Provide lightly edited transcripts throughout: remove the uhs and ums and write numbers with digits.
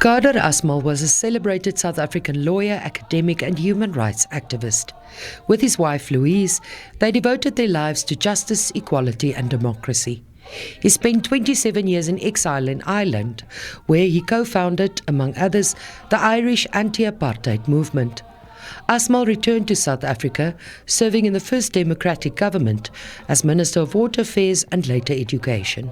Kader Asmal was a celebrated South African lawyer, academic and human rights activist. With his wife Louise, they devoted their lives to justice, equality and democracy. He spent 27 years in exile in Ireland, where he co-founded, among others, the Irish anti-apartheid movement. Asmal returned to South Africa, serving in the first democratic government as Minister of Water Affairs and later Education.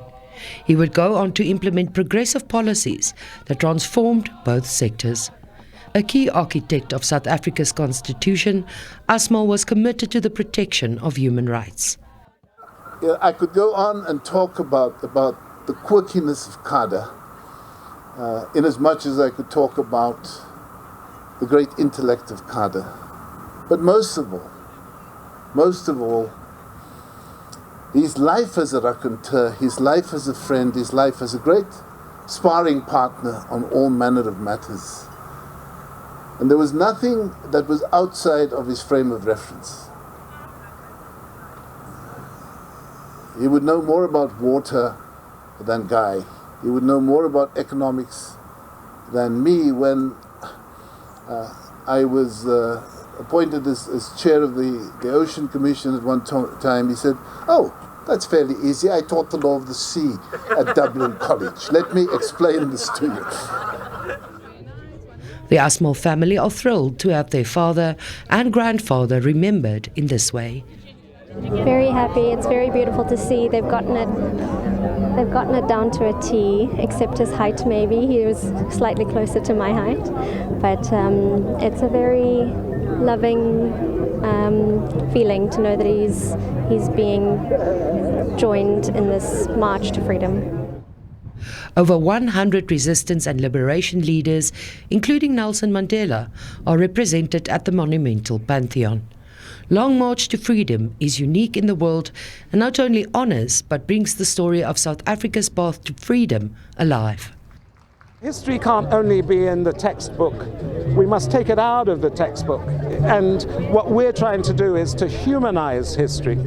He would go on to implement progressive policies that transformed both sectors. A key architect of South Africa's constitution, Asmal was committed to the protection of human rights. I could go on and talk about the quirkiness of Kader, in as much as I could talk about the great intellect of Kader. But most of all, his life as a raconteur, his life as a friend, his life as a great sparring partner on all manner of matters. And there was nothing that was outside of his frame of reference. He would know more about water than Guy. He would know more about economics than me. When I was appointed as chair of the Ocean Commission at one time, he said, "Oh, that's fairly easy. I taught the law of the sea at Dublin College. Let me explain this to you." The Asmal family are thrilled to have their father and grandfather remembered in this way. Very happy. It's very beautiful to see. They've gotten it down to a T, except his height maybe. He was slightly closer to my height. But it's a very loving feeling to know that he's being joined in this march to freedom. Over 100 resistance and liberation leaders, including Nelson Mandela, are represented at the monumental Pantheon. Long March to Freedom is unique in the world and not only honours but brings the story of South Africa's path to freedom alive. History can't only be in the textbook. We must take it out of the textbook. And what we're trying to do is to humanize history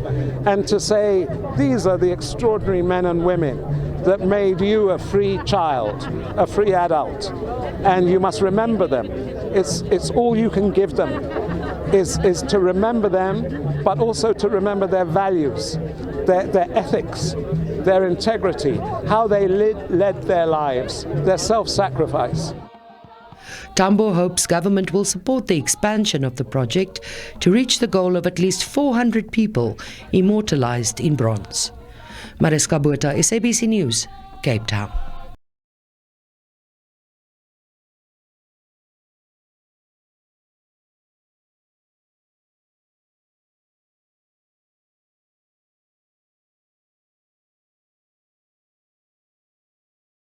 and to say, these are the extraordinary men and women that made you a free child, a free adult. And you must remember them. It's all you can give them is to remember them, but also to remember their values, their ethics, their integrity, how they led their lives, their self-sacrifice. Tambo hopes government will support the expansion of the project to reach the goal of at least 400 people immortalized in bronze. Mariska Botha, SABC News, Cape Town.